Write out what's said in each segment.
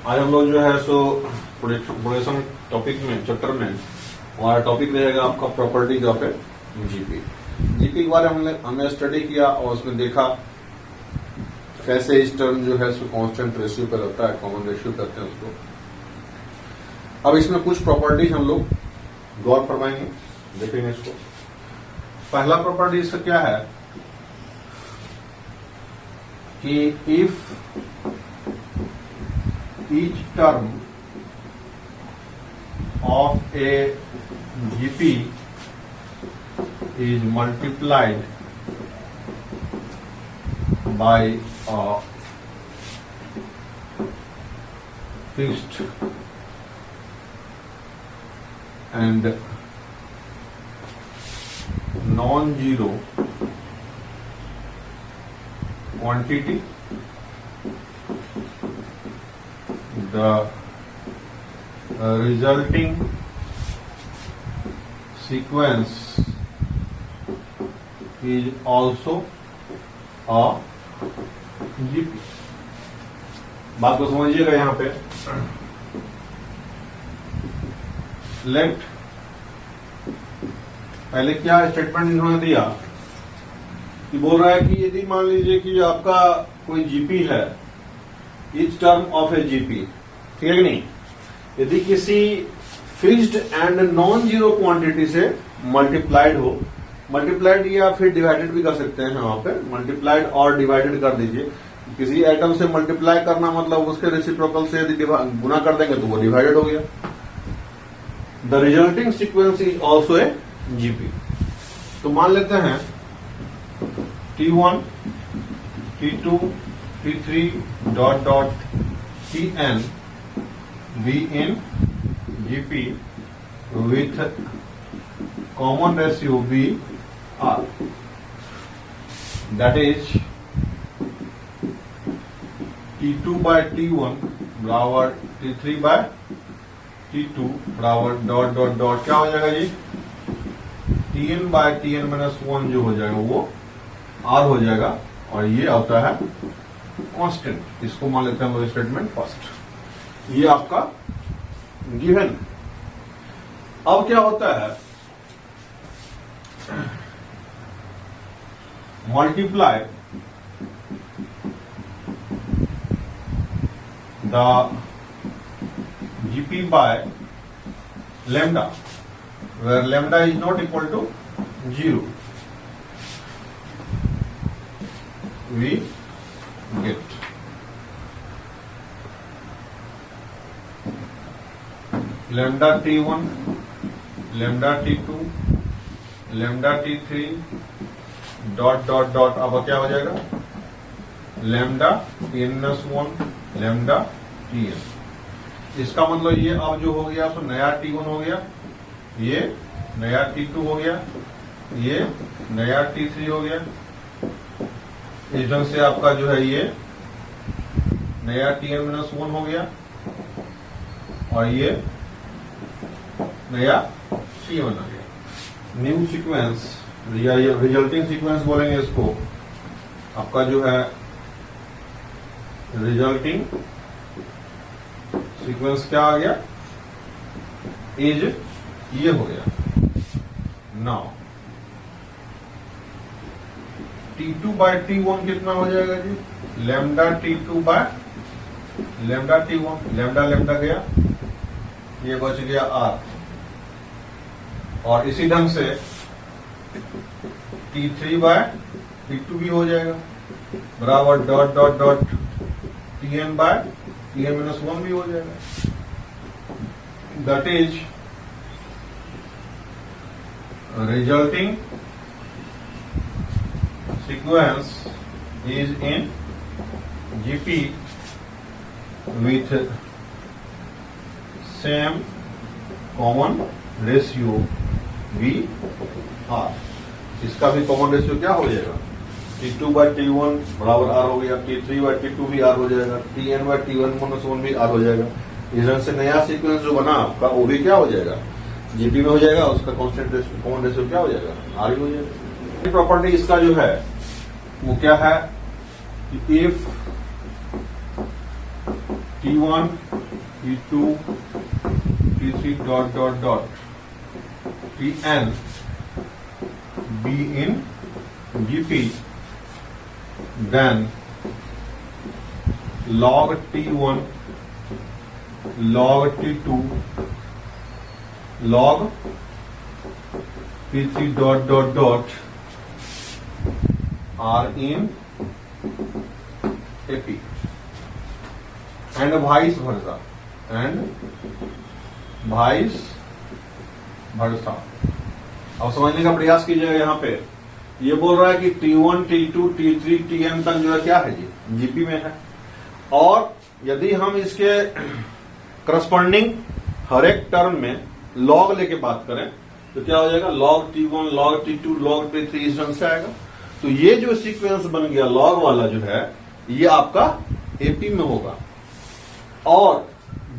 आज हम लोग जो है सो प्रोडक्शन टॉपिक में चैप्टर में हमारा टॉपिक रहेगा आपका properties of A GP. GP के बारे में हमने स्टडी किया और उसमें देखा कैसे इस टर्म जो है सो कांस्टेंट रेशियो पे रहता है, कॉमन रेशियो कहते हैं उसको। अब इसमें कुछ प्रॉपर्टीज हम लोग गौर फरमाएंगे, देखेंगे इसको। पहला प्रॉपर्टी इसका क्या है कि if each term of a GP is multiplied by a fixed and non-zero quantity, the resulting sequence is also a GP। बात को समझिएगा यहां पे। लेट पहले क्या स्टेटमेंट इन्होंने दिया कि बोल रहा है कि यदि मान लीजिए कि आपका कोई जीपी है, each term of A GP, ठीक है कि नहीं, यदि किसी fixed and non zero quantity से मल्टीप्लाइड हो, मल्टीप्लाइड या फिर डिवाइडेड भी कर सकते हैं, वहां पे मल्टीप्लाइड और डिवाइडेड कर दीजिए। किसी आइटम से मल्टीप्लाई करना मतलब उसके रेसिप्रोकल से यदि गुना कर देंगे तो वो डिवाइडेड हो गया। The resulting sequence is also a GP. तो मान लेते हैं T1, T2, T3 dot dot Tn be in GP with common ratio B R, that is T2 by T1 बराबर T3 by T2 बराबर डॉट डॉट डॉट क्या हो जाएगा जी, Tn by Tn minus 1 जो हो जाएगा वो R हो जाएगा, और ये आता है कांस्टेंट। इसको मान लेते हैं हम लोग स्टेटमेंट फर्स्ट। ये आपका गिवन। अब क्या होता है, multiply the GP by lambda where lambda is not equal to 0, we get lambda T1, lambda T2, lambda T3 dot dot dot. अब क्या हो जाएगा, lambda Tn-1 lambda Tn। इसका मतलब ये अब जो हो गया सो नया T1 हो गया, ये नया T2 हो गया, ये नया T3 हो गया। इस ढंग से आपका जो है ये नया Tn-1 हो गया, और ये नया T1 आ गया। न्यू सीक्वेंस या रिजल्टिंग सीक्वेंस बोलेंगे इसको। आपका जो है रिजल्टिंग सीक्वेंस क्या आ गया, इज ये हो गया। नाउ T2 बाय T1 कितना हो जाएगा जी, lambda T2 by lambda T1, lambda lambda गया, ये बच गया R, और इसी ढंग से T3 बाय T2 भी हो जाएगा बराबर dot dot dot Tn by Tn-1 भी हो जाएगा। That is resulting sequence is in GP with same common ratio V R। इसका भी कॉमन रेशियो क्या हो जाएगा, T2 by T1 बराबर R हो गया, T3 by T2 भी R हो जाएगा, Tn by T1-1 भी R हो जाएगा। इस तरह से नया सीक्वेंस जो बना आपका वो भी क्या हो जाएगा, जीपी में हो जाएगा, उसका कांस्टेंट रेशियो कॉमन रेशियो क्या हो जाएगा, R ही हो जाएगा। प्रॉपर्टी इसका जो है वो क्या है, if T1, T2, T3 dot dot dot Tn be in GP, then log T1, log T2, log T3 dot dot dot are in AP and vice versa, अब समझने का प्रयास कीजिएगा। यहाँ पे ये बोल रहा है कि T1, T2, T3, Tn तक जो है क्या है जी, जीपी में है। और यदि हम इसके करस्पॉन्डिंग हर एक टर्म में लॉग लेके बात करें तो क्या हो जाएगा, log T1, log T2, log T3 इस ढंग से आएगा। तो ये जो सीक्वेंस बन गया लॉग वाला जो है ये आपका एपी में होगा। और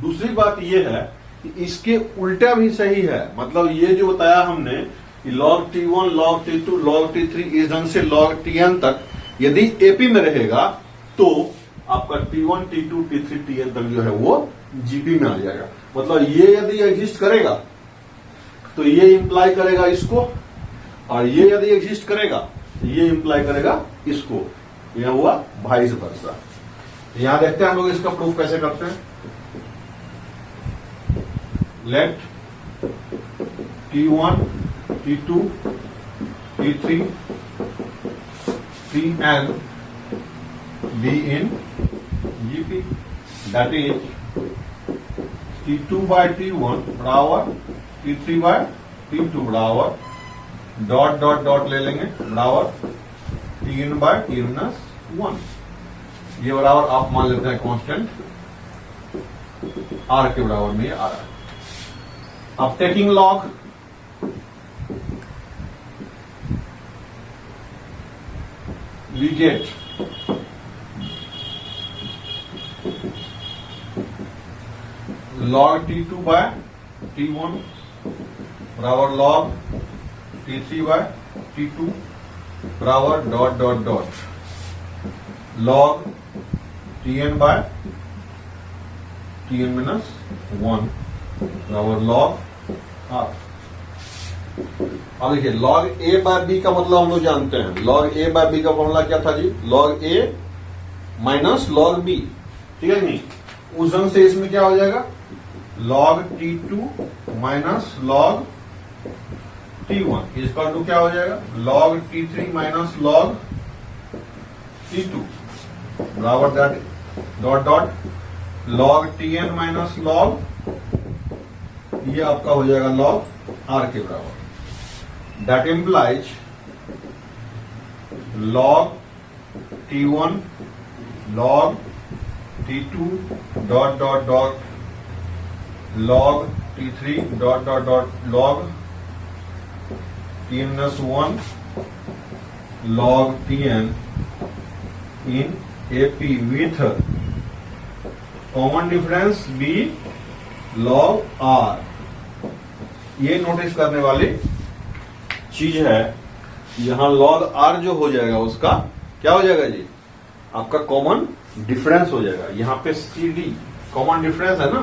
दूसरी बात ये है कि इसके उल्टा भी सही है, मतलब ये जो बताया हमने कि log T1, log T2, log T3 इस ढंग से log Tn तक यदि एपी में रहेगा तो आपका T1, T2, T3, Tn तक जो है वो जीपी में आ जाएगा। मतलब ये यदि एग्जिस्ट करेगा तो ये इंप्लाई करेगा इसको, और ये यदि एग्जिस्ट करेगा तो ये इंप्लाई करेगा इसको। यह हुआ वाइस वर्सा। यहां देखते हैं हम लोग इसका प्रूफ कैसे करते हैं। Let T1, T2, T3, Tn be in GP, that is T2 by T1 बराबर T3 by T2 बराबर डॉट डॉट डॉट ले लेंगे बराबर Tn by T-1। ये बराबर आप मान लेते हैं कांस्टेंट R के बराबर में ये आ रहा है। अब taking log we get log T2 by T1 बराबर log T3 by T2 बराबर dot dot dot log Tn by Tn minus 1 बराबर log R। अब देखिए log A by B का मतलब हम लोग जानते हैं। log A by B का फॉर्मूला क्या था जी, log A minus log B, ठीक है नहीं। उस ढंग से इसमें क्या हो जाएगा, log T2 minus log T1 इसका टू क्या हो जाएगा, log T3 minus log T2 बराबर that dot dot log Tn minus log, ये आपका हो जाएगा log R के बराबर। That implies log T1 log T2 dot dot dot log T3 dot dot dot log Tn-1 log Tn in AP with common difference B log R। ये notice करने वाली चीज है। यहां log R जो हो जाएगा उसका क्या हो जाएगा जी, आपका कॉमन डिफरेंस हो जाएगा। यहां पे CD कॉमन डिफरेंस है ना,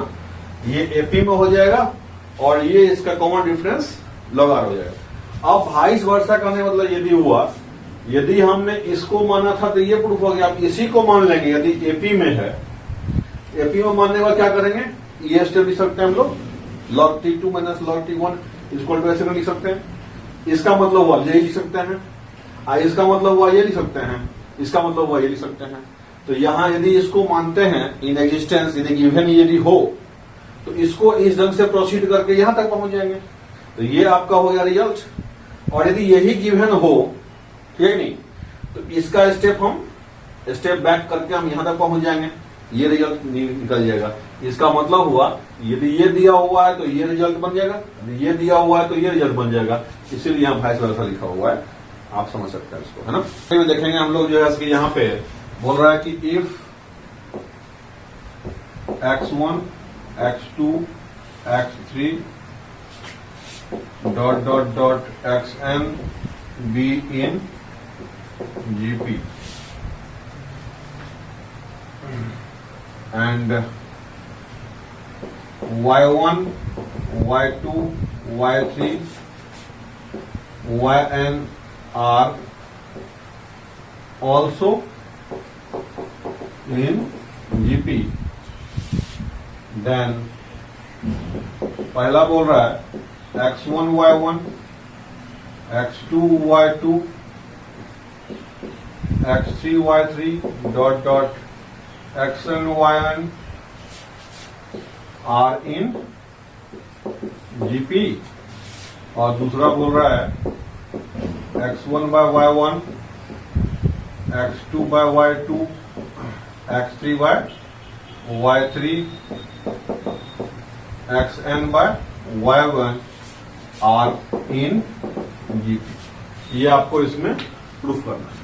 ये AP में हो जाएगा और ये इसका कॉमन डिफरेंस log R हो जाएगा। अब वाइस वर्सा करने मतलब यदि हुआ, यदि हमने इसको माना था तो ये प्रूफ हो गया। आप इसी को मान लेंगे यदि एपी में है। एपी में मानने का क्या करेंगे, ये स्टेप लिख सकते हैं हम लोग, log T2 minus log T1 equal to ऐसे लिख सकते हैं। इसका मतलब हुआ ये लिख सकते हैं, इसका मतलब हुआ ये लिख सकते हैं, इसका मतलब हुआ ये लिख सकते हैं। तो यहां यदि इसको मानते हैं इन एग्जिस्टेंस, यदि गिवन यदि हो तो इसको इस ढंग से प्रोसीड करके यहां तक पहुंच जाएंगे। तो ये आपका हो गया रिजल्ट। और यदि यही गिवन हो, ठीक है नहीं, तो इसका स्टेप हम स्टेप बैक करके हम यहां तक पहुंच जाएंगे, ये रिजल्ट निकल जाएगा। इसका मतलब हुआ यदि ये दिया हुआ है तो ये रिजल्ट बन जाएगा, यदि ये दिया हुआ है तो ये रिजल्ट बन जाएगा। इसीलिए यहां वाइस वर्सा लिखा हुआ है, आप समझ सकते हैं इसको, है ना। फिर देखेंगे हम लोग जो है इसके यहां पे बोल रहा है कि if x1 x2 x3 dot dot dot xn be in GP and y1, y2, y3, yn are also in GP, then पहला बोल रहा है x1 y1, x2 y2, x3 y3 dot dot xn yn are in GP, और दूसरा बोल रहा है x1 by y1, x2 by y2, x3 by y3, xn by y1 are in GP। ये आपको इसमें प्रूफ करना है।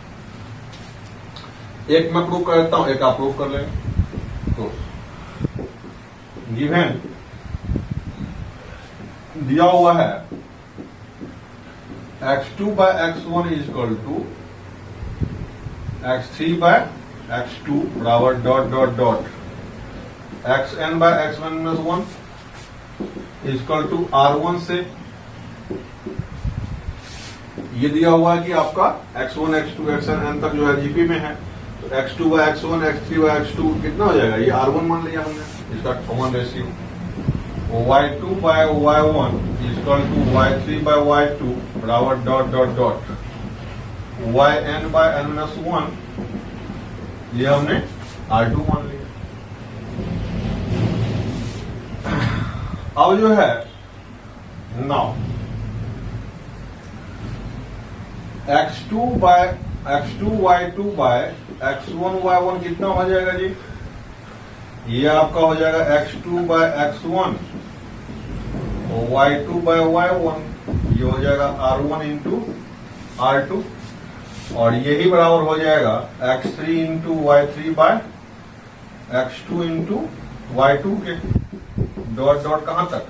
एक मैं प्रूफ कर देता हूं, एक आप प्रूफ कर लेंगे। तो गिवन दिया हुआ है x2 by x1 is equal to x3 by x2 बराबर dot dot dot xn by x1 minus 1 is equal to r1 से ये दिया हुआ है कि आपका x1, x2, xn तक जो है जीपी में है। तो x2 by x1, x3 by x2 कितना हो जाएगा? ये r1 मान लिया हमने, इसका common ratio. y2 by y1 is equal to y3 by y2 बराबर dot dot dot yn by n minus 1, ये हमने r2 मान लिया। अब जो है now x2 y2 by x1 y1 कितना हो जाएगा जी? ये आपका हो जाएगा x2 by x1 और y2 by y1, ये हो जाएगा r1 इंटू r2, और यही बराबर हो जाएगा x3 into y3 by x2 into y2 के डॉट डॉट कहां तक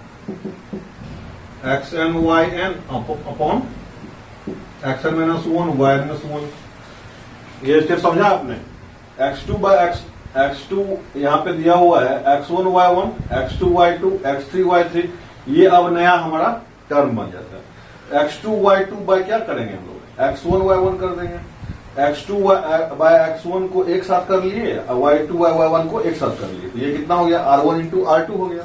xn yn upon xn minus 1 y minus 1। ये स्टेप समझा आपने? x2 by x2 यहां पे दिया हुआ है x1 y1, x2 y2, x3 y3, ये अब नया हमारा टर्म बन जाता है। x2 y2 by क्या करेंगे हम लोग? x1 y1 कर देंगे। x2 by x1 को एक साथ कर लिए, y2 by y1 को एक साथ कर लिए, तो ये कितना हो गया? r1 इंटू r2 हो गया।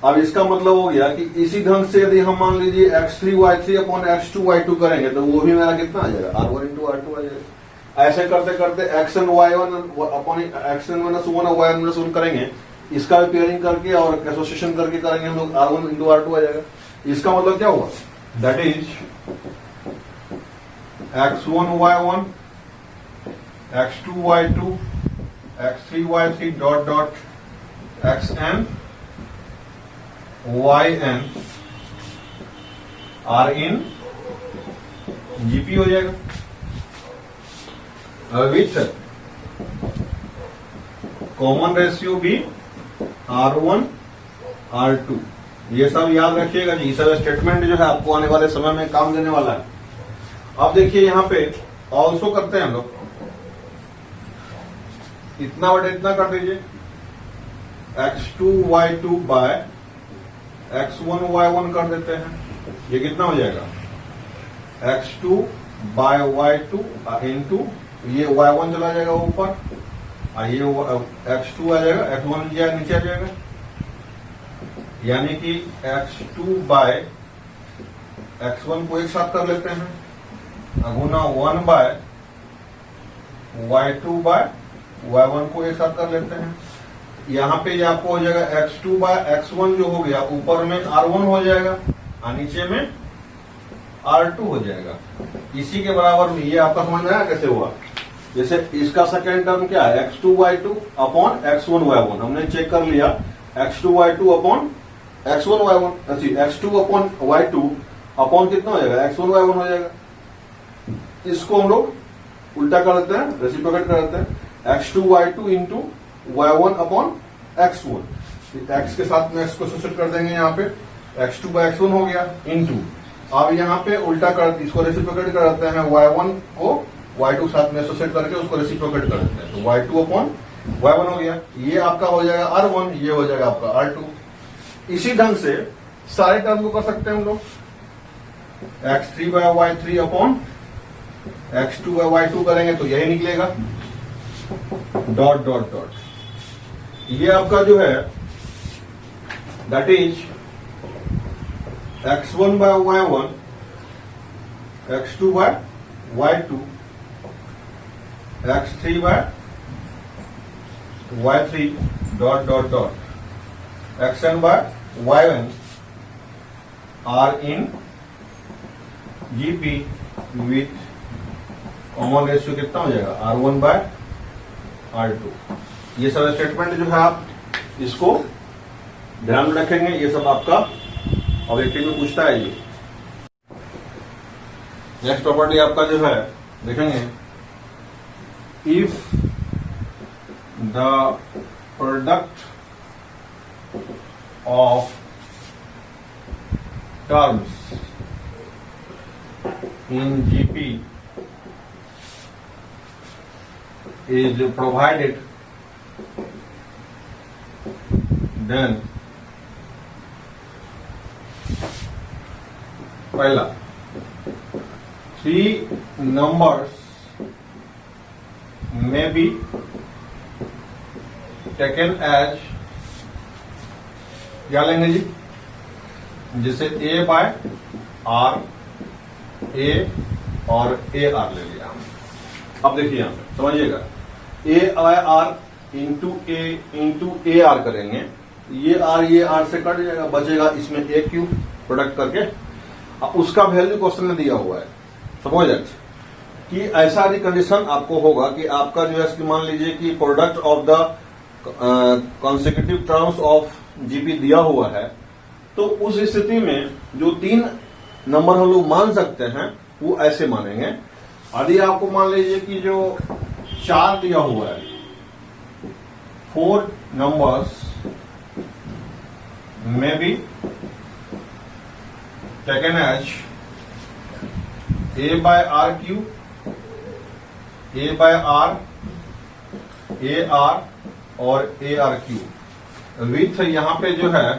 अब इसका मतलब हो गया कि इसी ढंग से यदि हम मान लीजिए x3 y3 upon x2 y2 करेंगे तो वो भी मेरा कितना आ जाएगा? r1 इंटू r2 आ जाएगा। ऐसे करते करते xn y1 upon xn minus 1 और y माइनस 1 करेंगे, इसका भी पेयरिंग करके और एसोसिएशन करके करेंगे हम लोग, r1 इंटू r2 आ जाएगा। इसका मतलब क्या हुआ? That is x1 y1, x2 y2, x3 y3 dot dot xn yn are in GP हो जाएगा। विथ कॉमन रेशियो भी r1 r2, ये सब याद रखिएगा जी। सब स्टेटमेंट जो है आपको आने वाले समय में काम देने वाला है। अब देखिए यहां पे ऑल्सो करते हैं हम लोग, इतना बटे इतना कर दीजिए, x2 y2 bye x1 y1 कर देते हैं, ये कितना हो जाएगा? x2 बाय y2 इंटू ये y1 चला जाएगा ऊपर, ये x2 आ जाएगा, x1 नीचे आ जाएगा, यानी कि x2 बाय x1 को एक साथ कर लेते हैं, गुना 1 बाय y2 बाय y1 को एक साथ कर लेते हैं। यहां पे ये आपको हो जाएगा x2 बाय x1 जो हो गया, ऊपर में r1 हो जाएगा और नीचे में r2 हो जाएगा। इसी के बराबर में ये आपका समझ में आया कैसे हुआ? जैसे इसका सेकेंड टर्म क्या है? x2 y2 upon x1 y1, हमने चेक कर लिया x2 y2 upon x1 y1, अच्छी x2 अपॉन y2 अपॉन कितना हो जाएगा? x1 y1 हो जाएगा। इसको हम लोग उल्टा कर देते हैं, रेसिप्रोकेट कर देते हैं, x2 y2 into y1 upon x1, x के साथ में x को एसोसिएट कर देंगे, यहाँ पे x2 बाय x1 हो गया इंटू, अब यहाँ पे उल्टा कर, इसको रेसिप्रोकेट कर देते हैं, y1 को y2 साथ में एसोसिएट करके उसको रेसिप्रोकेट कर देते हैं, तो y2 अपॉन y1 हो गया। ये आपका हो जाएगा r1, ये हो जाएगा आपका r2। इसी ढंग से सारे टर्म को कर सकते हैं हम लोग। x3/y3 अपॉन x2/y2 करेंगे तो यही निकलेगा, डॉट डॉट डॉट। ये आपका जो है that is x1/y1 x2/y2 x3/y3 dot dot dot xn/yn are in GP with common ratio कितना हो जाएगा R1/R2। ये सब स्टेटमेंट जो है आप इसको ध्यान में रखेंगे, ये सब आपका ऑब्जेक्टिव में पूछता है। ये नेक्स्ट प्रॉपर्टी आपका जो है देखेंगे, if the product of terms in GP is provided, then पहला 3 numbers may be taken as, क्या लेंगे जी, जैसे A/R ए और ए आर ले लिया हमने। अब देखिए यहां पे समझिएगा, A/R इंटू ए आर करेंगे, ये आर से कट जाएगा, बचेगा इसमें ए क्यू प्रोडक्ट करके। अब उसका वैल्यू क्वेश्चन में दिया हुआ है, समझ जाए कि ऐसा यदि कंडीशन आपको होगा कि आपका जो है मान लीजिए कि product of the consecutive terms of GP दिया हुआ है, तो उस स्थिति में जो 3 नंबर हम लोग मान सकते हैं वो ऐसे मानेंगे। यदि आपको मान लीजिए कि जो 4 दिया हुआ है, 4 नंबर्स में be taken as A/R3, A/R, AR और ARQ विथ यहां पे जो है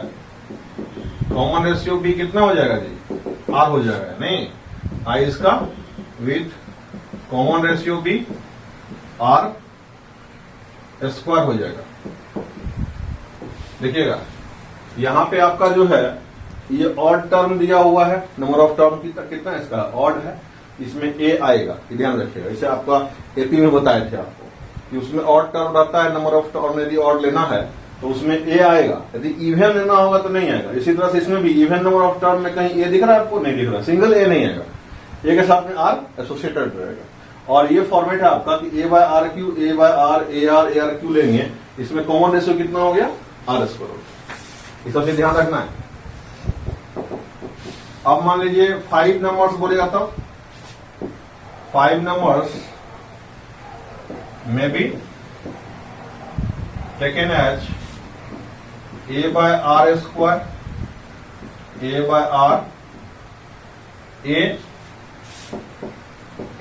कॉमन रेशियो बी कितना हो जाएगा जी, आर हो जाएगा, नहीं आई इसका with common ratio be R square हो जाएगा। देखिएगा यहां पे आपका जो है ये ऑड टर्म दिया हुआ है, नंबर ऑफ टर्म कितना है इसका, ऑड है, इसमें ए आएगा, ध्यान रखिएगा। इसे आपका एपी में बताए थे आपको कि उसमें ऑड टर्म रहता है, नंबर ऑफ टर्म यदि ऑड लेना है तो उसमें ए आएगा, यदि इवन लेना होगा तो नहीं आएगा। इसी तरह से इसमें भी इवन नंबर ऑफ टर्म में कहीं ए दिख रहा है आपको, नहीं दिख रहा, सिंगल ए नहीं आएगा, ए के साथ में आर एसोसिएटेड रहेगा। और ये फॉर्मेट है आपका कि A/R3, A/R, AR, ARQ लेंगे, इसमें कॉमन रेशियो कितना हो गया, R स्क्वायर हो गया। इस सबसे ध्यान रखना है। अब मान लीजिए 5 नंबर्स बोलेगा तब 5 नंबर्स में be taken as A/R square, A/R,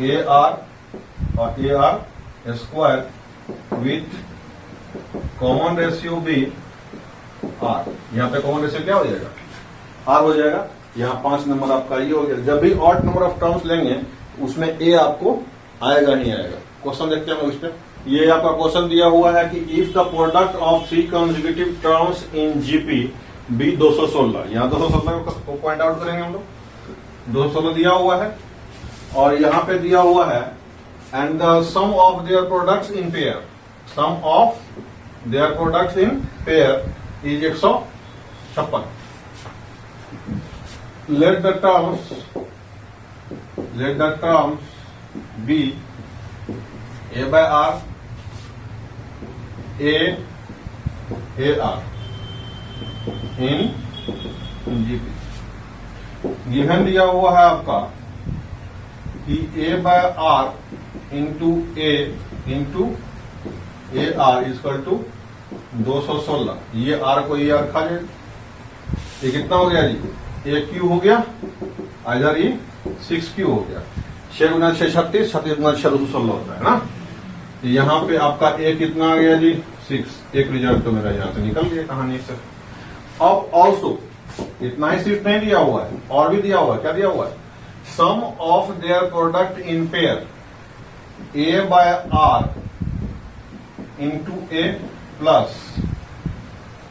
AR और AR square with common ratio be R. यहां पे कॉमन रेशियो क्या हो जाएगा, आर हो जाएगा। यहां 5 नंबर आपका ये हो गया। जब भी ऑड नंबर ऑफ टर्म्स लेंगे उसमें ए आपको आएगा ही आएगा। क्वेश्चन देखते हैं उस पर। ये आपका क्वेश्चन दिया हुआ है कि if the product of 3 consecutive terms in GP be 216, यहां 216 को पॉइंट आउट करेंगे हम लोग। 216 दिया हुआ है और यहां पे दिया हुआ है and the sum of their products in pair, sum of their products in pair is 156। let the terms be A/R, AR in GP। Given दिया हुआ है आपका कि A/R into A into AR equal to 216। ये R को ये R खा जाए, ये कितना हो गया जी, AQ हो गया, इधर ये 6Q हो गया। 6 गुना 6 36, 36 गुना 6 216 होता है ना। यहाँ पे आपका A कितना आ गया जी, 6। एक रिजल्ट तो मेरा यहाँ से निकल गया कहानी से। अब ऑल्सो इतना ही सिर्फ नहीं दिया हुआ है, और भी दिया हुआ है। क्या दिया हुआ है? Sum of their product in pair A by R into A plus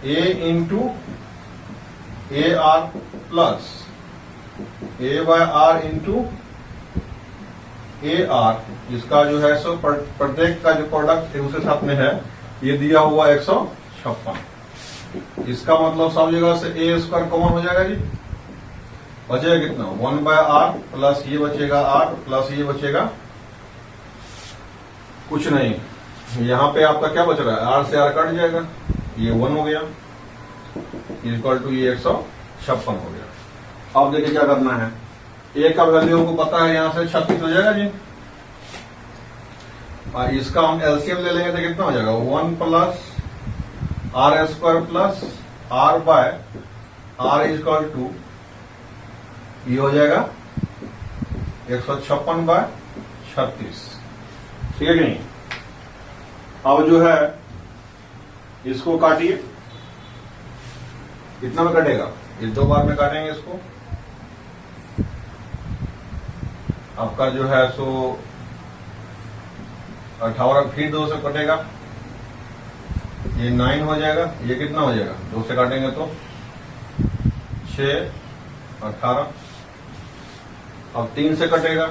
A into A R plus A by R into A R, इसका जो है सो प्रत्येक का जो प्रोडक्ट उसे साथ में है, ये दिया हुआ 156। इसका मतलब सब जगह से ए स्क्वायर कॉमन हो जाएगा जी। बचेगा कितना? 1 बाय आर प्लस ये बचेगा आर प्लस ये बचेगा कुछ नहीं। यहां पे आपका क्या बच रहा है? आर से आर कट जाएगा, ये 1 हो गया, इक्वल टू ये 156 हो गया। अब देखिए क्या करना है। ए का वैल्यू हमको पता है, यहां से 36 हो जाएगा जी। और इसका हम एलसीएम ले लेंगे तो कितना हो जाएगा? 1 plus R square plus R by R equal to ये हो जाएगा 156 बाय 36। ठीक है कि नहीं? अब जो है इसको काटिए, कितना में कटेगा? ये 2 बार में काटेंगे इसको। आपका जो है सो 18 फिर 2 से कटेगा, ये 9 हो जाएगा। ये कितना हो जाएगा? 2 से काटेंगे तो 6 18। अब 3 से कटेगा,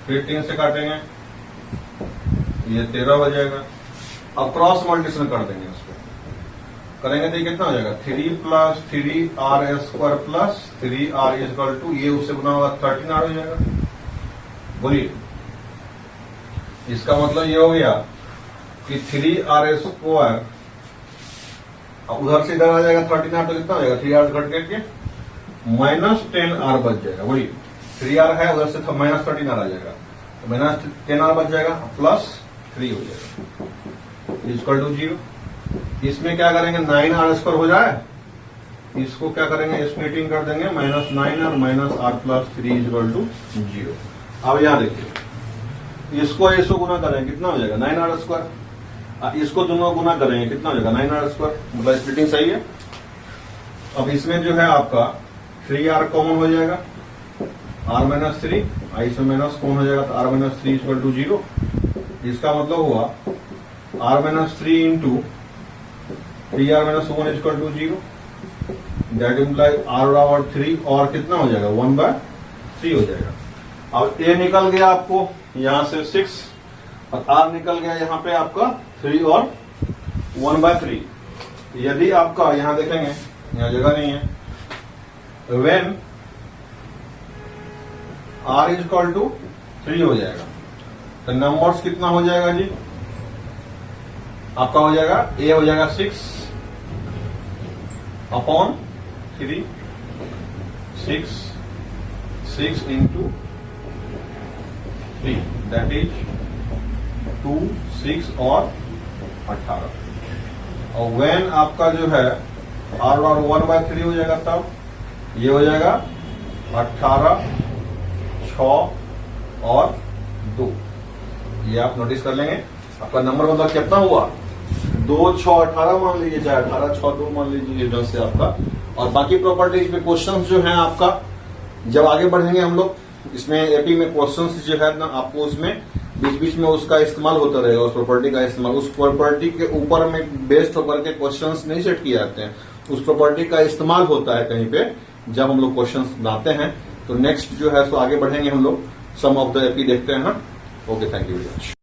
फिर 3 से काटेंगे, ये 13 हो जाएगा। अब क्रॉस मल्टीप्लिकेशन कर देंगे इसको, करेंगे तो ये कितना हो जाएगा? 3 plus 3 R square plus 3 R equal to ये उससे गुना होगा 13 आर हो जाएगा। बोलिए, इसका मतलब ये हो गया कि 3 आर स्क्वायर उधर से इधर आ जाएगा 13 आर, तो कितना हो जाएगा? 3 आर घट करके माइनस 10 आर बच जाएगा। बोलिए, 3 आर है, उधर से माइनस 13 आर आ जाएगा, तो माइनस 10 आर बच जाएगा, प्लस 3 हो जाएगा, इक्वल टू 0। इसमें क्या करेंगे? 9 आर स्क्वायर हो जाए, इसको क्या करेंगे? स्प्लिटिंग कर देंगे, माइनस 9 और minus R plus 3 equal to 0। अब यहां देखिए, इसको इसको गुना करेंगे, कितना हो जाएगा? 9 आर स्क्वायर। इसको दोनों गुना करेंगे, कितना हो जाएगा? 9 आर स्क्वायर। मतलब स्प्लिटिंग सही है। अब इसमें जो है आपका 3 आर कॉमन हो जाएगा, आर माइनस 3, इसमें माइनस कॉमन हो जाएगा, तो आर माइनस 3 इक्वल टू 0। इसका मतलब हुआ r minus 3 into 3 r minus 1 equal to 0। That imply r और 3 और कितना हो जाएगा? 1/3 हो जाएगा। अब ए निकल गया आपको यहां से 6 और आर निकल गया यहां पे आपका 3 और 1/3। यदि आपका यहां देखेंगे, यहां जगह नहीं है, when r is equal to 3 हो जाएगा, तो नंबर्स कितना हो जाएगा जी? आपका हो जाएगा ए हो जाएगा 6 अपॉन 3, 6 इंटू 3, दैट इज 2, 6 और 18। और वेन आपका जो है आर और 1/3 हो जाएगा, तब ये हो जाएगा 18, 6 और 2। ये आप नोटिस कर लेंगे। आपका नंबर मतलब कितना हुआ? 2, 6, 18 मान लीजिए, चाहे 18, 6, 2 मान लीजिए, इधर से आपका। और बाकी प्रॉपर्टीज में क्वेश्चंस जो हैं आपका, जब आगे बढ़ेंगे हम लोग, इसमें एपी में क्वेश्चंस जो है ना, आपको उसमें बीच बीच में उसका इस्तेमाल होता रहेगा, उस प्रॉपर्टी का इस्तेमाल। उस प्रॉपर्टी के ऊपर में बेस्ड होकर के क्वेश्चंस नहीं सेट किए जाते हैं, उस प्रॉपर्टी का इस्तेमाल होता है कहीं पे जब हम लोग क्वेश्चंस बनाते हैं। तो नेक्स्ट जो है सो आगे बढ़ेंगे हम लोग, सम ऑफ द एपी देखते हैं। Okay, thank you very much.